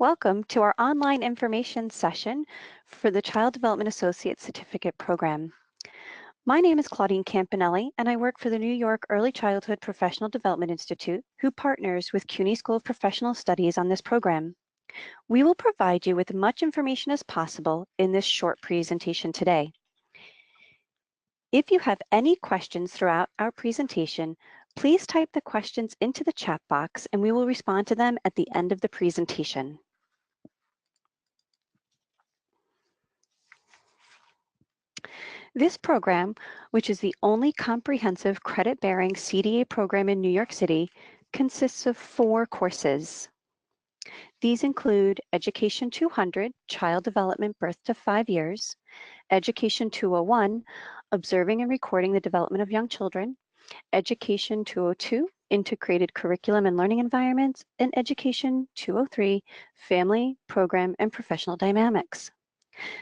Welcome to our online information session for the Child Development Associate Certificate Program. My name is Claudine Campanelli, and I work for the New York Early Childhood Professional Development Institute, who partners with CUNY School of Professional Studies on this program. We will provide you with as much information as possible in this short presentation today. If you have any questions throughout our presentation, please type the questions into the chat box and we will respond to them at the end of the presentation. This program, which is the only comprehensive credit-bearing CDA program in New York City, consists of 4 courses. These include Education 200, Child Development Birth to 5 Years, Education 201, Observing and Recording the Development of Young Children, Education 202, Integrated Curriculum and Learning Environments, and Education 203, Family, Program, and Professional Dynamics.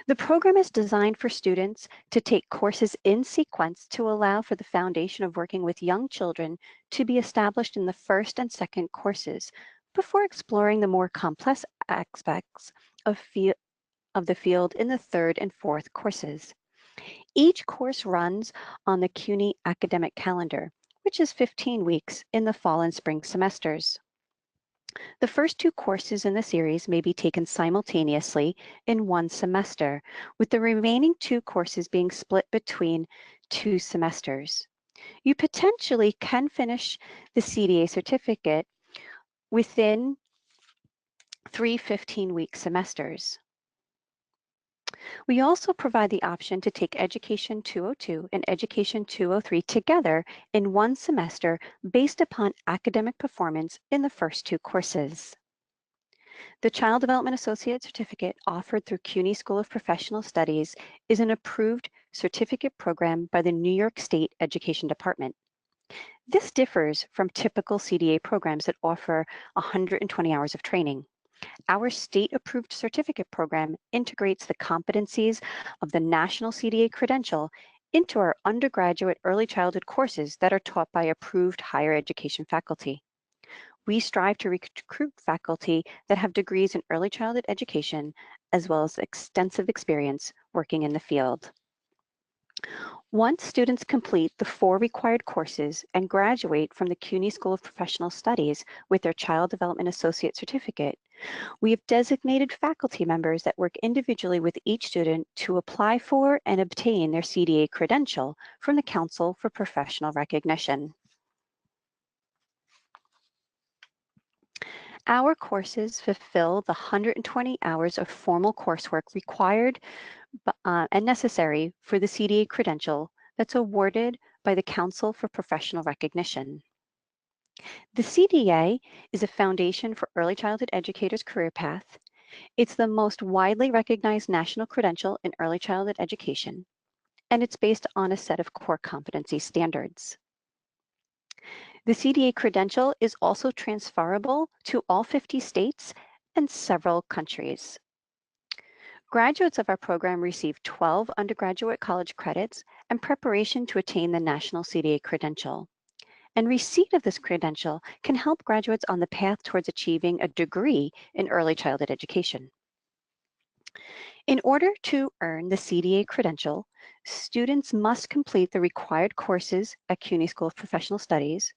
The program is designed for students to take courses in sequence to allow for the foundation of working with young children to be established in the first and second courses before exploring the more complex aspects of the field in the third and fourth courses. Each course runs on the CUNY academic calendar, which is 15 weeks in the fall and spring semesters. The first 2 courses in the series may be taken simultaneously in one semester, with the remaining 2 courses being split between 2 semesters. You potentially can finish the CDA certificate within 3 15-week semesters. We also provide the option to take Education 202 and Education 203 together in one semester based upon academic performance in the first 2 courses. The Child Development Associate Certificate offered through CUNY School of Professional Studies is an approved certificate program by the New York State Education Department. This differs from typical CDA programs that offer 120 hours of training. Our state-approved certificate program integrates the competencies of the National CDA credential into our undergraduate early childhood courses that are taught by approved higher education faculty. We strive to recruit faculty that have degrees in early childhood education, as well as extensive experience working in the field. Once students complete the 4 required courses and graduate from the CUNY School of Professional Studies with their Child Development Associate Certificate, we have designated faculty members that work individually with each student to apply for and obtain their CDA credential from the Council for Professional Recognition. Our courses fulfill the 120 hours of formal coursework required and necessary for the CDA credential that's awarded by the Council for Professional Recognition. The CDA is a foundation for early childhood educators' career path. It's the most widely recognized national credential in early childhood education, and it's based on a set of core competency standards. The CDA credential is also transferable to all 50 states and several countries. Graduates of our program receive 12 undergraduate college credits and preparation to attain the national CDA credential. And receipt of this credential can help graduates on the path towards achieving a degree in early childhood education. In order to earn the CDA credential, students must complete the required courses at CUNY School of Professional Studies,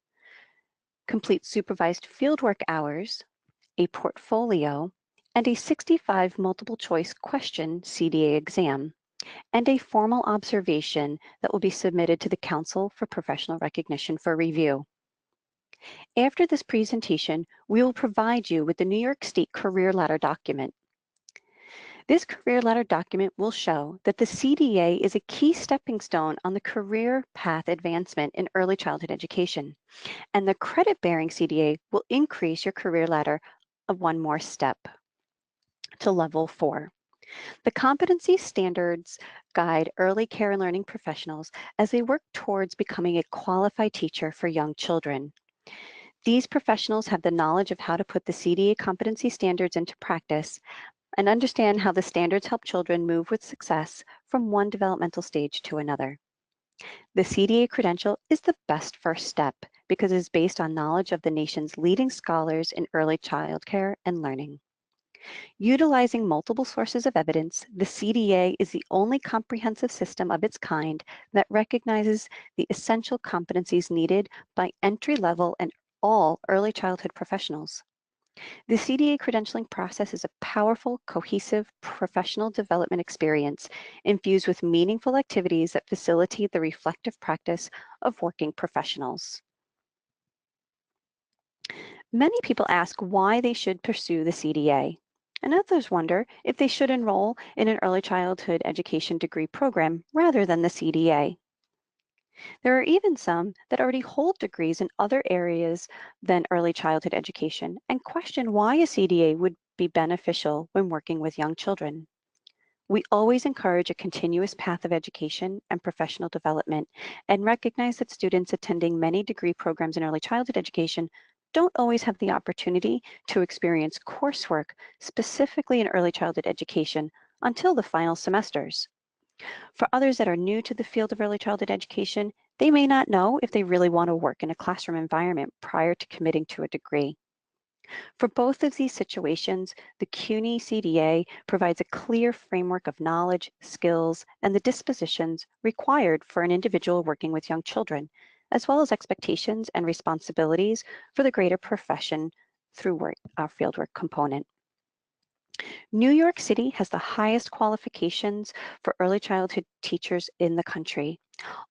complete supervised fieldwork hours, a portfolio, and a 65 multiple choice question CDA exam, and a formal observation that will be submitted to the Council for Professional Recognition for review. After this presentation, we will provide you with the New York State Career Ladder document. This Career Ladder document will show that the CDA is a key stepping stone on the career path advancement in early childhood education, and the credit-bearing CDA will increase your career ladder of one more step to level 4. The competency standards guide early care and learning professionals as they work towards becoming a qualified teacher for young children. These professionals have the knowledge of how to put the CDA competency standards into practice and understand how the standards help children move with success from one developmental stage to another. The CDA credential is the best first step because it is based on knowledge of the nation's leading scholars in early child care and learning. Utilizing multiple sources of evidence, the CDA is the only comprehensive system of its kind that recognizes the essential competencies needed by entry-level and all early childhood professionals. The CDA credentialing process is a powerful, cohesive professional development experience infused with meaningful activities that facilitate the reflective practice of working professionals. Many people ask why they should pursue the CDA, and others wonder if they should enroll in an early childhood education degree program rather than the CDA. There are even some that already hold degrees in other areas than early childhood education and question why a CDA would be beneficial when working with young children. We always encourage a continuous path of education and professional development and recognize that students attending many degree programs in early childhood education don't always have the opportunity to experience coursework specifically in early childhood education until the final semesters. For others that are new to the field of early childhood education, they may not know if they really want to work in a classroom environment prior to committing to a degree. For both of these situations, the CUNY CDA provides a clear framework of knowledge, skills, and the dispositions required for an individual working with young children, as well as expectations and responsibilities for the greater profession through our fieldwork component. New York City has the highest qualifications for early childhood teachers in the country.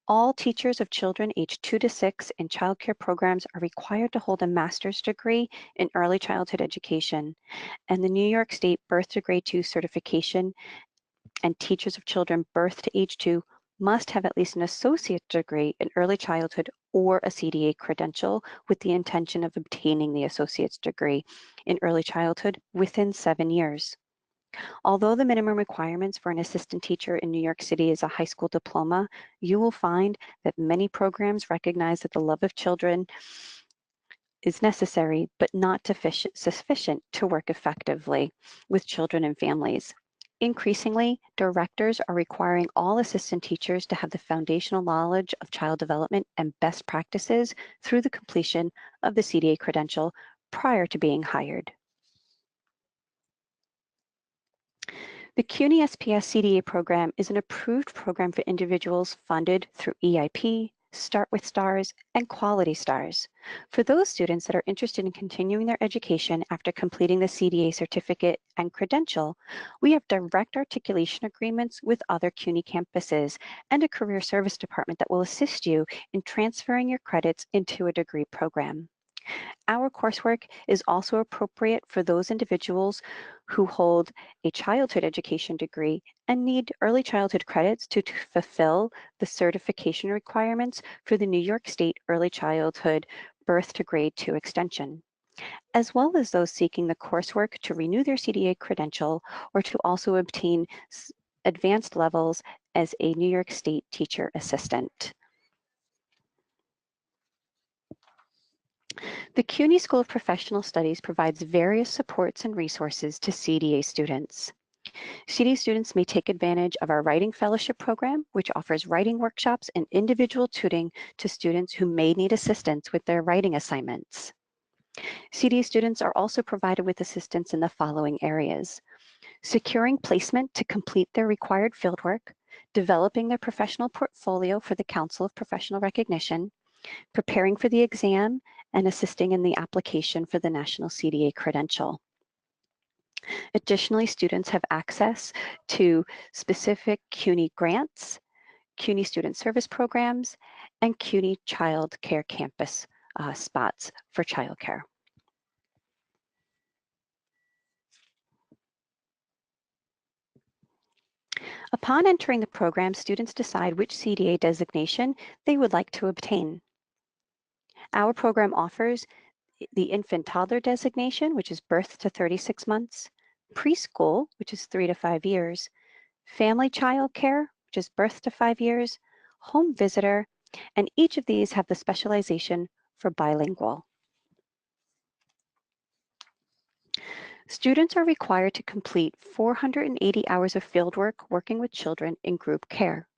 All teachers of children aged 2 to 6 in childcare programs are required to hold a master's degree in early childhood education, and the New York State Birth to Grade 2 certification and teachers of children birth to age 2 must have at least an associate degree in early childhood or a CDA credential with the intention of obtaining the associate's degree in early childhood within 7 years. Although the minimum requirements for an assistant teacher in New York City is a high school diploma, you will find that many programs recognize that the love of children is necessary, but not sufficient to work effectively with children and families. Increasingly, directors are requiring all assistant teachers to have the foundational knowledge of child development and best practices through the completion of the CDA credential prior to being hired. The CUNY SPS CDA program is an approved program for individuals funded through EIP, Start with Stars, and Quality Stars. For those students that are interested in continuing their education after completing the CDA certificate and credential, we have direct articulation agreements with other CUNY campuses and a career service department that will assist you in transferring your credits into a degree program. Our coursework is also appropriate for those individuals who hold a childhood education degree and need early childhood credits to fulfill the certification requirements for the New York State Early Childhood Birth to Grade 2 extension, as well as those seeking the coursework to renew their CDA credential or to also obtain advanced levels as a New York State teacher assistant. The CUNY School of Professional Studies provides various supports and resources to CDA students. CDA students may take advantage of our Writing Fellowship Program, which offers writing workshops and individual tutoring to students who may need assistance with their writing assignments. CDA students are also provided with assistance in the following areas: securing placement to complete their required fieldwork, developing their professional portfolio for the Council of Professional Recognition, preparing for the exam, and assisting in the application for the National CDA credential. Additionally, students have access to specific CUNY grants, CUNY student service programs, and CUNY child care campus spots for childcare. Upon entering the program, students decide which CDA designation they would like to obtain. Our program offers the infant toddler designation, which is birth to 36 months, preschool, which is 3 to 5 years, family child care, which is birth to 5 years, home visitor, and each of these have the specialization for bilingual. Students are required to complete 480 hours of fieldwork working with children in group care.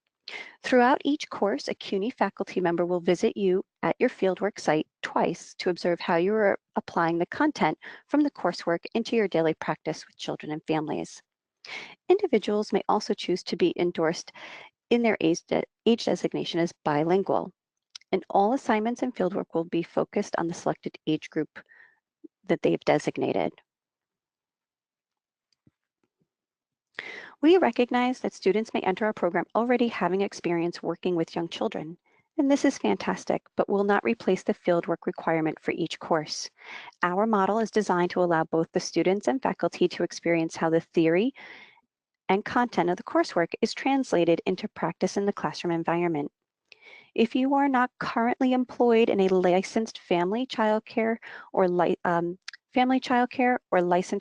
Throughout each course, a CUNY faculty member will visit you at your fieldwork site twice to observe how you are applying the content from the coursework into your daily practice with children and families. Individuals may also choose to be endorsed in their age designation as bilingual, and all assignments and fieldwork will be focused on the selected age group that they've designated. We recognize that students may enter our program already having experience working with young children, and this is fantastic, but will not replace the fieldwork requirement for each course. Our model is designed to allow both the students and faculty to experience how the theory and content of the coursework is translated into practice in the classroom environment. If you are not currently employed in a licensed family childcare or licensed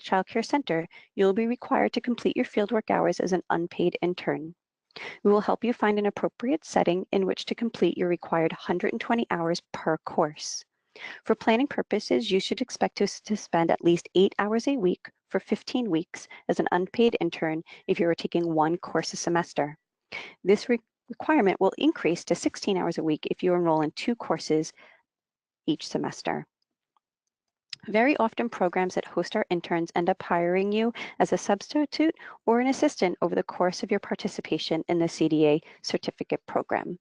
childcare center, you'll be required to complete your fieldwork hours as an unpaid intern. We will help you find an appropriate setting in which to complete your required 120 hours per course. For planning purposes, you should expect to spend at least 8 hours a week for 15 weeks as an unpaid intern if you are taking one course a semester. This requirement will increase to 16 hours a week if you enroll in 2 courses each semester. Very often, programs that host our interns end up hiring you as a substitute or an assistant over the course of your participation in the CDA certificate program.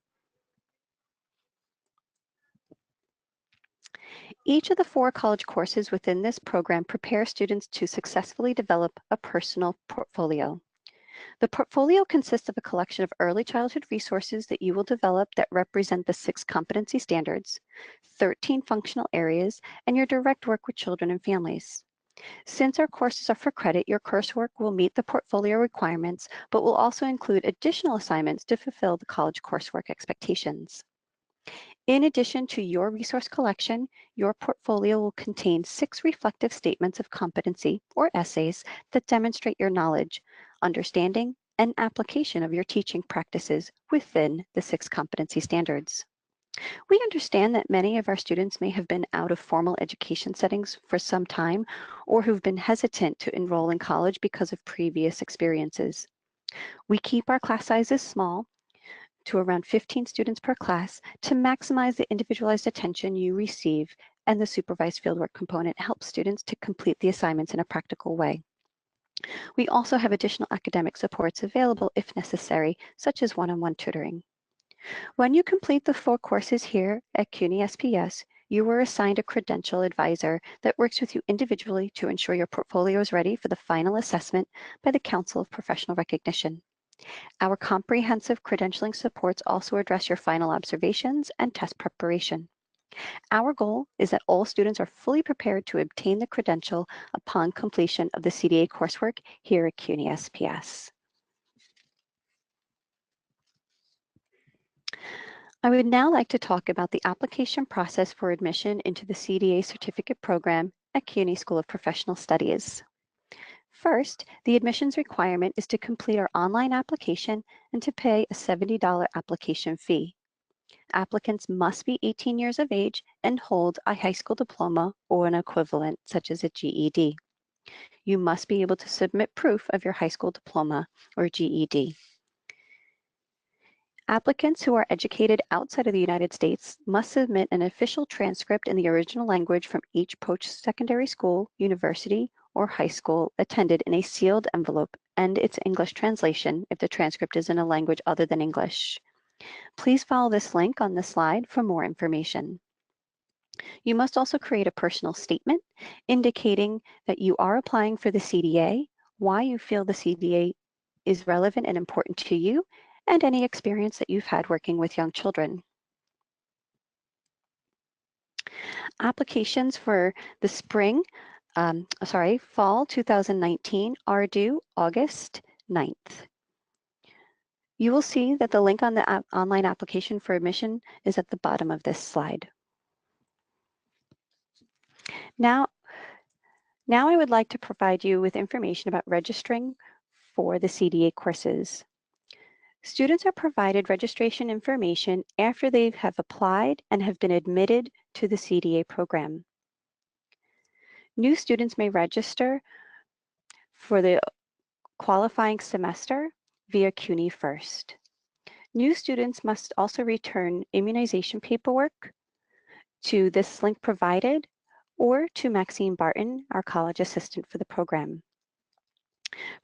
Each of the 4 college courses within this program prepare students to successfully develop a personal portfolio. The portfolio consists of a collection of early childhood resources that you will develop that represent the 6 competency standards, 13 functional areas, and your direct work with children and families. Since our courses are for credit, your coursework will meet the portfolio requirements, but will also include additional assignments to fulfill the college coursework expectations. In addition to your resource collection, your portfolio will contain 6 reflective statements of competency, or essays, that demonstrate your knowledge, understanding, and application of your teaching practices within the 6 competency standards. We understand that many of our students may have been out of formal education settings for some time or who've been hesitant to enroll in college because of previous experiences. We keep our class sizes small to around 15 students per class to maximize the individualized attention you receive, and the supervised fieldwork component helps students to complete the assignments in a practical way. We also have additional academic supports available if necessary, such as one-on-one tutoring. When you complete the 4 courses here at CUNY SPS, you are assigned a credential advisor that works with you individually to ensure your portfolio is ready for the final assessment by the Council of Professional Recognition. Our comprehensive credentialing supports also address your final observations and test preparation. Our goal is that all students are fully prepared to obtain the credential upon completion of the CDA coursework here at CUNY SPS. I would now like to talk about the application process for admission into the CDA certificate program at CUNY School of Professional Studies. First, the admissions requirement is to complete our online application and to pay a $70 application fee. Applicants must be 18 years of age and hold a high school diploma or an equivalent, such as a GED. You must be able to submit proof of your high school diploma or GED. Applicants who are educated outside of the United States must submit an official transcript in the original language from each post-secondary school, university, or high school attended in a sealed envelope, and its English translation if the transcript is in a language other than English. Please follow this link on the slide for more information. You must also create a personal statement indicating that you are applying for the CDA, why you feel the CDA is relevant and important to you, and any experience that you've had working with young children. Applications for the fall 2019 are due August 9th. You will see that the link on the online application for admission is at the bottom of this slide. Now I would like to provide you with information about registering for the CDA courses. Students are provided registration information after they have applied and have been admitted to the CDA program. New students may register for the qualifying semester via CUNY First. New students must also return immunization paperwork, to this link provided or to Maxine Barton, our college assistant for the program.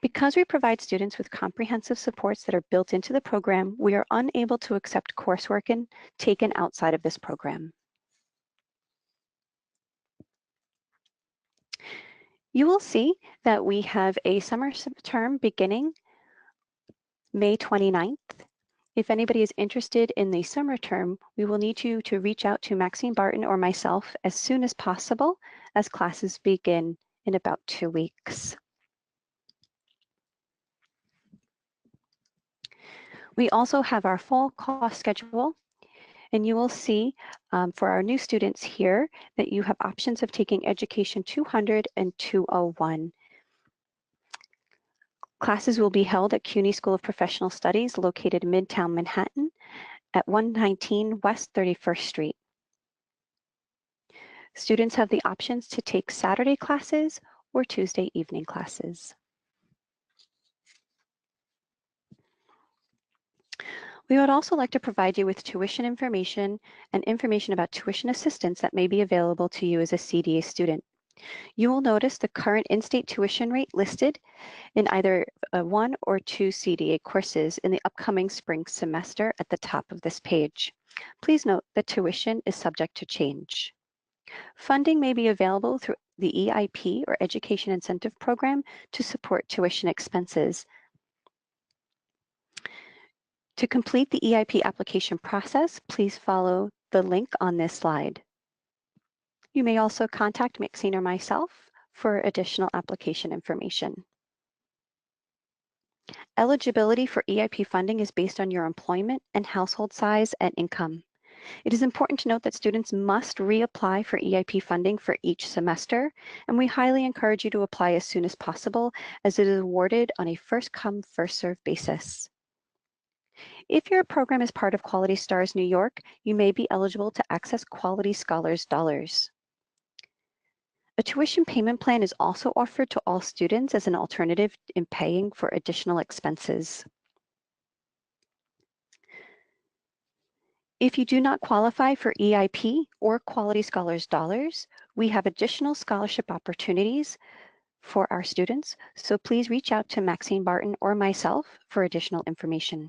Because we provide students with comprehensive supports that are built into the program, we are unable to accept coursework taken outside of this program. You will see that we have a summer term beginning May 29th. If anybody is interested in the summer term, we will need you to reach out to Maxine Barton or myself as soon as possible, as classes begin in about 2 weeks. We also have our full cost schedule, and you will see for our new students here that you have options of taking Education 200 and 201. Classes will be held at CUNY School of Professional Studies, located in Midtown Manhattan at 119 West 31st Street. Students have the options to take Saturday classes or Tuesday evening classes. We would also like to provide you with tuition information and information about tuition assistance that may be available to you as a CDA student. You will notice the current in-state tuition rate listed in either 1 or 2 CDA courses in the upcoming spring semester at the top of this page. Please note that tuition is subject to change. Funding may be available through the EIP or Education Incentive Program to support tuition expenses. To complete the EIP application process, please follow the link on this slide. You may also contact Maxine or myself for additional application information. Eligibility for EIP funding is based on your employment and household size and income. It is important to note that students must reapply for EIP funding for each semester, and we highly encourage you to apply as soon as possible, as it is awarded on a first-come, first-served basis. If your program is part of Quality Stars New York, you may be eligible to access Quality Scholars dollars. A tuition payment plan is also offered to all students as an alternative in paying for additional expenses. If you do not qualify for EIP or Quality Scholars dollars, we have additional scholarship opportunities for our students, so please reach out to Maxine Barton or myself for additional information.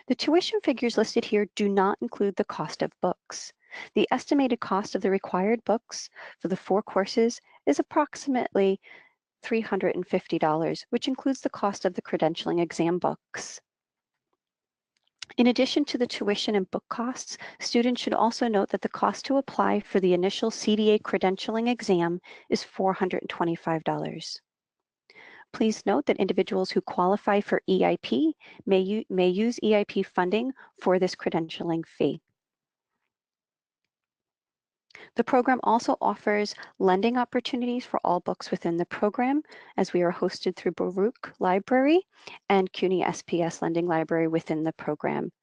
The tuition figures listed here do not include the cost of books. The estimated cost of the required books for the 4 courses is approximately $350, which includes the cost of the credentialing exam books. In addition to the tuition and book costs, students should also note that the cost to apply for the initial CDA credentialing exam is $425. Please note that individuals who qualify for EIP may use EIP funding for this credentialing fee. The program also offers lending opportunities for all books within the program, as we are hosted through Baruch Library and CUNY SPS Lending Library within the program.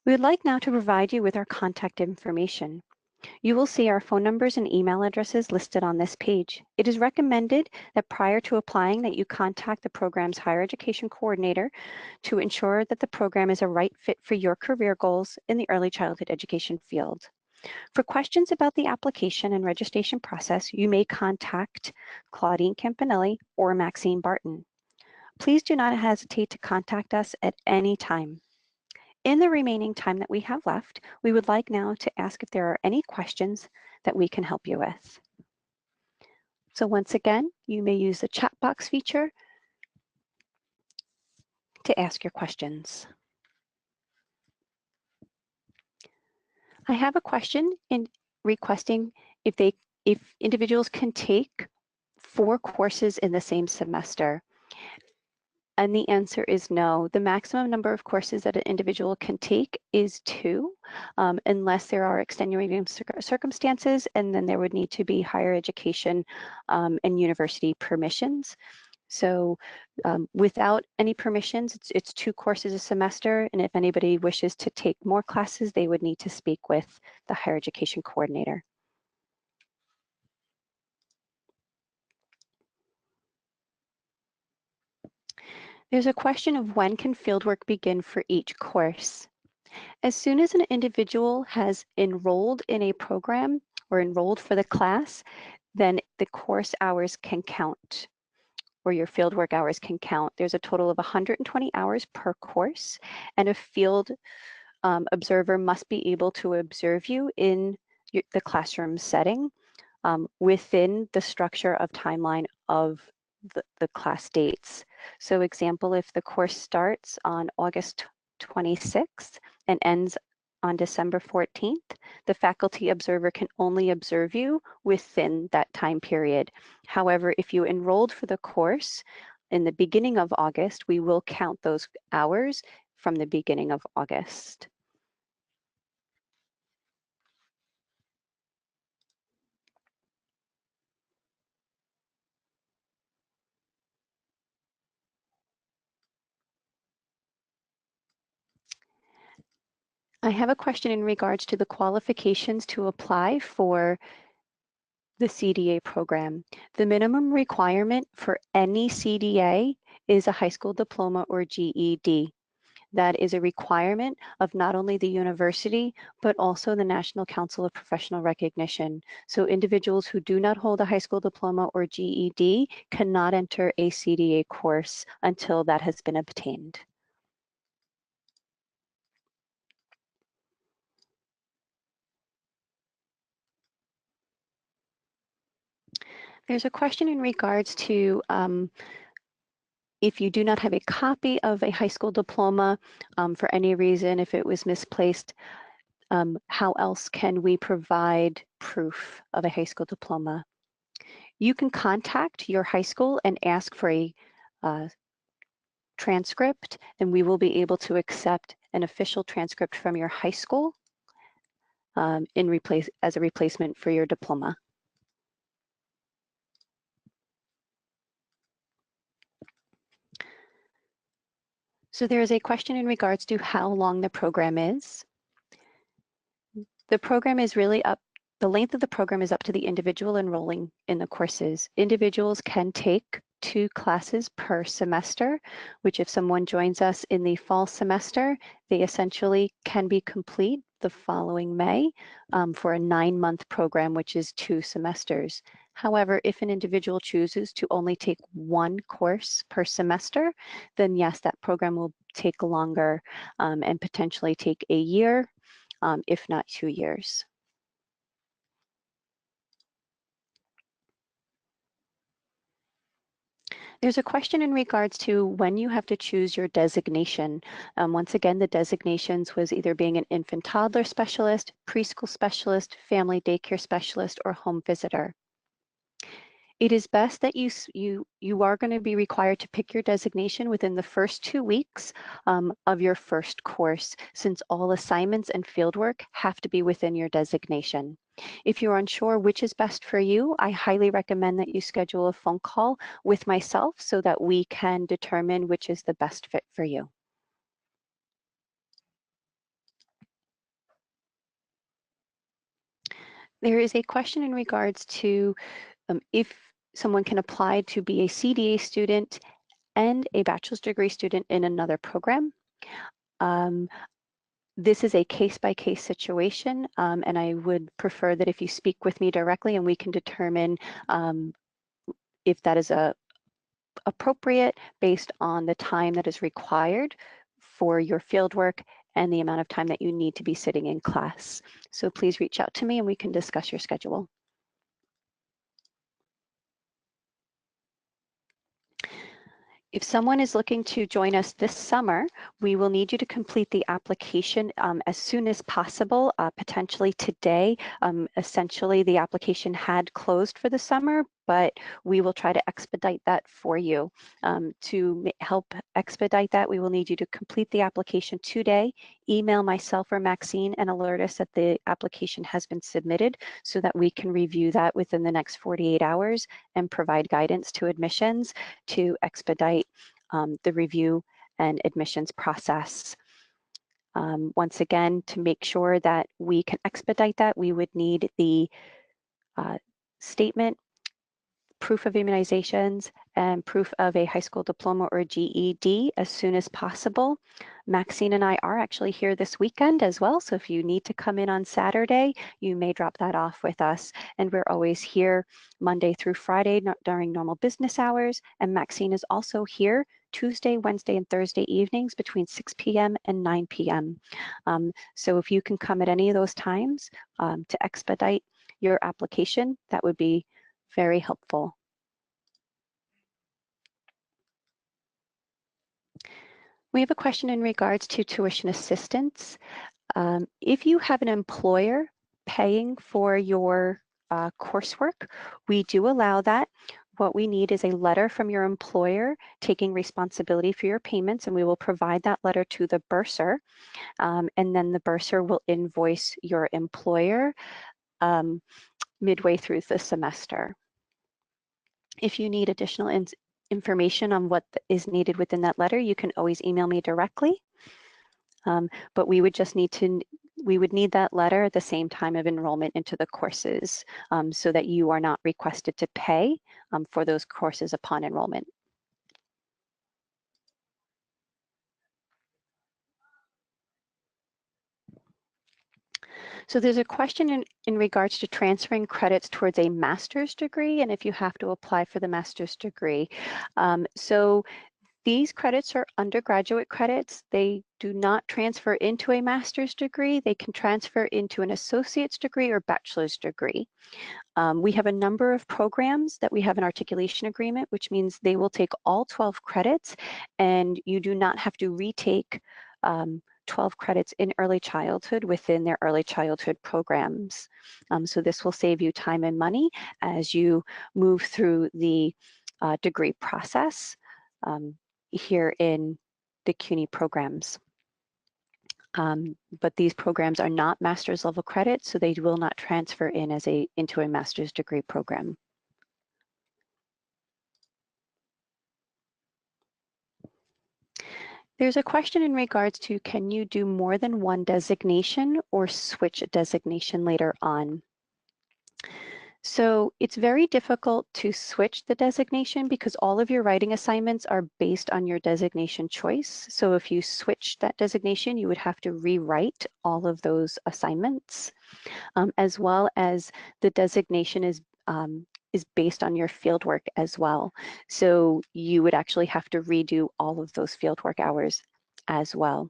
We would like now to provide you with our contact information. You will see our phone numbers and email addresses listed on this page. It is recommended that prior to applying that you contact the program's higher education coordinator to ensure that the program is a right fit for your career goals in the early childhood education field. For questions about the application and registration process, you may contact Claudine Campanelli or Maxine Barton. Please do not hesitate to contact us at any time. In the remaining time that we have left, we would like now to ask if there are any questions that we can help you with. So once again, you may use the chat box feature to ask your questions. I have a question in requesting if individuals can take 4 courses in the same semester. And the answer is no. The maximum number of courses that an individual can take is 2, unless there are extenuating circumstances, and then there would need to be higher education and university permissions. So without any permissions, it's 2 courses a semester, and if anybody wishes to take more classes, they would need to speak with the higher education coordinator. There's a question of when can fieldwork begin for each course. As soon as an individual has enrolled in a program or enrolled for the class, then the course hours can count, or your fieldwork hours can count. There's a total of 120 hours per course, and a field observer must be able to observe you in the classroom setting within the structure of timeline of the class dates. So example, if the course starts on August 26th and ends on December 14th, the faculty observer can only observe you within that time period. However, if you enrolled for the course in the beginning of August, we will count those hours from the beginning of August. I have a question in regards to the qualifications to apply for the CDA program. The minimum requirement for any CDA is a high school diploma or GED. That is a requirement of not only the university, but also the National Council of Professional Recognition. So individuals who do not hold a high school diploma or GED cannot enter a CDA course until that has been obtained. There's a question in regards to if you do not have a copy of a high school diploma for any reason, if it was misplaced, how else can we provide proof of a high school diploma? You can contact your high school and ask for a transcript, and we will be able to accept an official transcript from your high school as a replacement for your diploma. So there is a question in regards to how long the program is. The program is really the length of the program is up to the individual enrolling in the courses. Individuals can take 2 classes per semester, which if someone joins us in the fall semester, they essentially can be complete the following May for a 9-month program, which is 2 semesters. However, if an individual chooses to only take 1 course per semester, then yes, that program will take longer and potentially take a year, if not 2 years. There's a question in regards to when you have to choose your designation. Once again, the designations was either being an infant toddler specialist, preschool specialist, family daycare specialist, or home visitor. It is best that you are going to be required to pick your designation within the first 2 weeks of your first course, since all assignments and fieldwork have to be within your designation. If you're unsure which is best for you, I highly recommend that you schedule a phone call with myself so that we can determine which is the best fit for you. There is a question in regards to if someone can apply to be a CDA student and a bachelor's degree student in another program. This is a case-by-case situation, and I would prefer that if you speak with me directly and we can determine if that is appropriate based on the time that is required for your fieldwork and the amount of time that you need to be sitting in class. So please reach out to me and we can discuss your schedule. If someone is looking to join us this summer, we will need you to complete the application as soon as possible, potentially today. Essentially, the application had closed for the summer, but we will try to expedite that for you. To help expedite that, we will need you to complete the application today, email myself or Maxine and alert us that the application has been submitted so that we can review that within the next 48 hours and provide guidance to admissions to expedite the review and admissions process. Once again, to make sure that we can expedite that, we would need the statement, proof of immunizations, and proof of a high school diploma or GED as soon as possible. Maxine and I are actually here this weekend as well, so if you need to come in on Saturday, you may drop that off with us. And we're always here Monday through Friday during normal business hours, and Maxine is also here Tuesday, Wednesday, and Thursday evenings between 6 p.m. and 9 p.m. So if you can come at any of those times to expedite your application, that would be very helpful. We have a question in regards to tuition assistance. If you have an employer paying for your coursework, we do allow that. What we need is a letter from your employer taking responsibility for your payments, and we will provide that letter to the bursar, and then the bursar will invoice your employer midway through the semester. If you need additional information on what is needed within that letter, you can always email me directly. But we would just need that letter at the same time of enrollment into the courses so that you are not requested to pay for those courses upon enrollment. So there's a question in regards to transferring credits towards a master's degree and if you have to apply for the master's degree. So these credits are undergraduate credits. They do not transfer into a master's degree. They can transfer into an associate's degree or bachelor's degree. We have a number of programs that we have an articulation agreement, which means they will take all 12 credits and you do not have to retake 12 credits in early childhood within their early childhood programs. So this will save you time and money as you move through the degree process here in the CUNY programs. But these programs are not master's level credits, so they will not transfer in into a master's degree program. There's a question in regards to, can you do more than one designation or switch a designation later on? So it's very difficult to switch the designation because all of your writing assignments are based on your designation choice. So if you switch that designation, you would have to rewrite all of those assignments, as well as the designation is based on your fieldwork as well. So you would actually have to redo all of those fieldwork hours as well.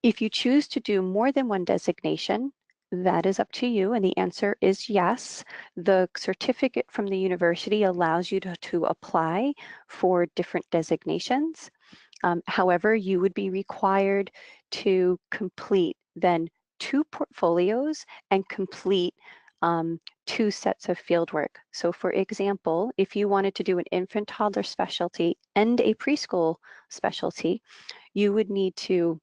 If you choose to do more than one designation, that is up to you, and the answer is yes. The certificate from the university allows you to apply for different designations. However, you would be required to complete then 2 portfolios and complete 2 sets of fieldwork. So for example, if you wanted to do an infant toddler specialty and a preschool specialty, you would need to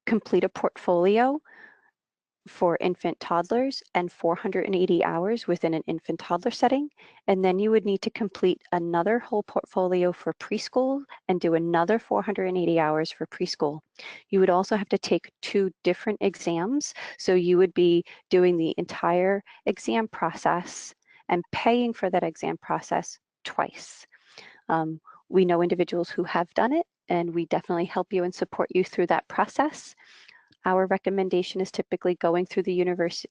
complete a portfolio for infant toddlers and 480 hours within an infant toddler setting. And then you would need to complete another whole portfolio for preschool and do another 480 hours for preschool. You would also have to take 2 different exams. So you would be doing the entire exam process and paying for that exam process twice. We know individuals who have done it, and we definitely help you and support you through that process. Our recommendation is typically going through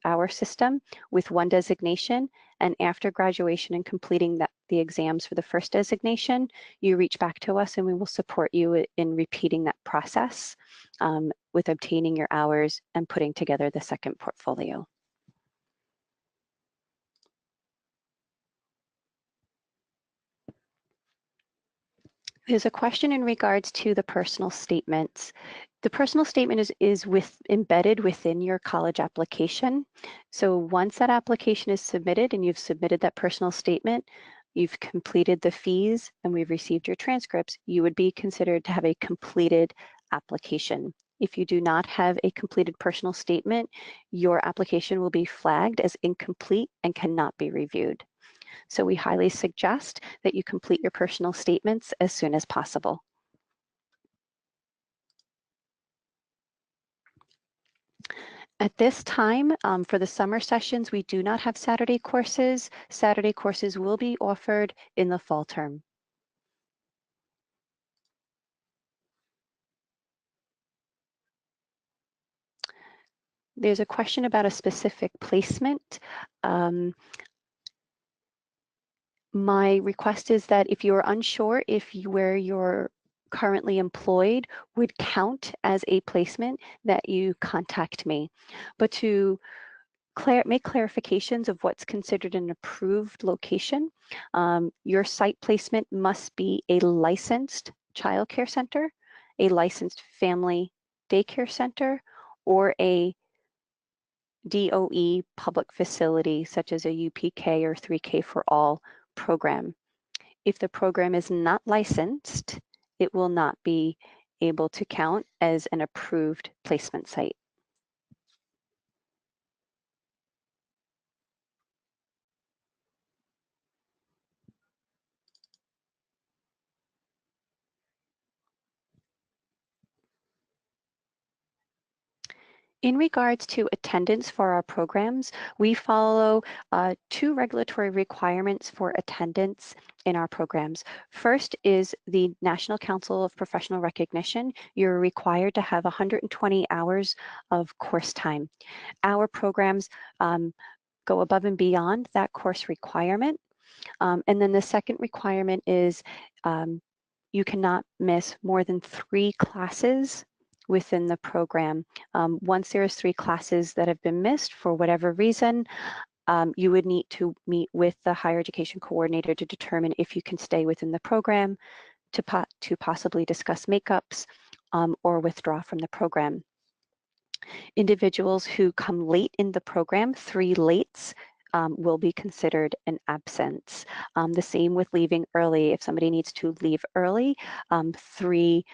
our system with 1 designation, and after graduation and completing the exams for the first designation, you reach back to us and we will support you in repeating that process with obtaining your hours and putting together the second portfolio. There's a question in regards to the personal statements. The personal statement is embedded within your college application. So once that application is submitted and you've submitted that personal statement, you've completed the fees, and we've received your transcripts, you would be considered to have a completed application. If you do not have a completed personal statement, your application will be flagged as incomplete and cannot be reviewed. So we highly suggest that you complete your personal statements as soon as possible. At this time, for the summer sessions, we do not have Saturday courses. Saturday courses will be offered in the fall term. There's a question about a specific placement. My request is that if you're unsure if where you're currently employed would count as a placement, that you contact me. But to make clarifications of what's considered an approved location, your site placement must be a licensed child care center, a licensed family daycare center, or a DOE public facility such as a UPK or 3K for All program. If the program is not licensed, it will not be able to count as an approved placement site. In regards to attendance for our programs, we follow 2 regulatory requirements for attendance in our programs. First is the National Council of Professional Recognition. You're required to have 120 hours of course time. Our programs go above and beyond that course requirement. And then the second requirement is you cannot miss more than 3 classes within the program. Once there's 3 classes that have been missed for whatever reason, you would need to meet with the higher education coordinator to determine if you can stay within the program, to possibly discuss makeups or withdraw from the program. Individuals who come late in the program, 3 lates, will be considered an absence. The same with leaving early. If somebody needs to leave early, 3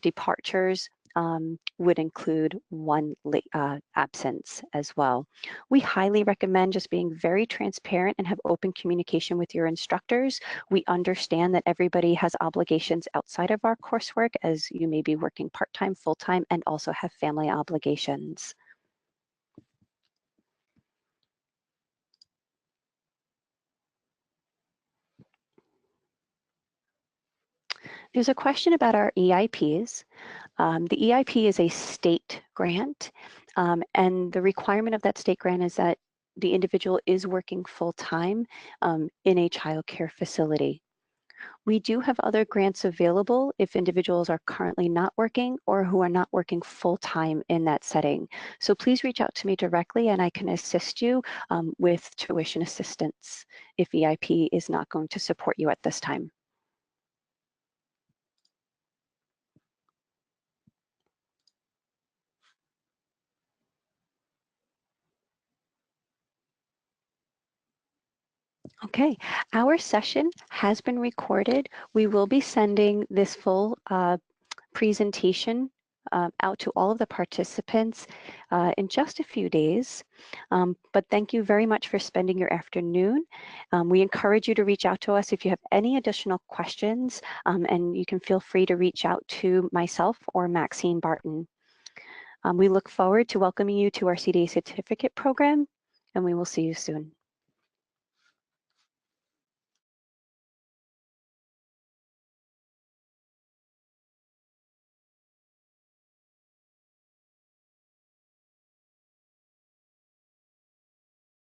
departures would include 1 absence as well. We highly recommend just being very transparent and have open communication with your instructors. We understand that everybody has obligations outside of our coursework, as you may be working part-time, full-time, and also have family obligations. There's a question about our EIPs. The EIP is a state grant, and the requirement of that state grant is that the individual is working full-time in a child care facility. We do have other grants available if individuals are currently not working or who are not working full-time in that setting. So please reach out to me directly and I can assist you with tuition assistance if EIP is not going to support you at this time. Okay, our session has been recorded. We will be sending this full presentation out to all of the participants in just a few days. But thank you very much for spending your afternoon. We encourage you to reach out to us if you have any additional questions, and you can feel free to reach out to myself or Maxine Barton. We look forward to welcoming you to our CDA certificate program, and we will see you soon.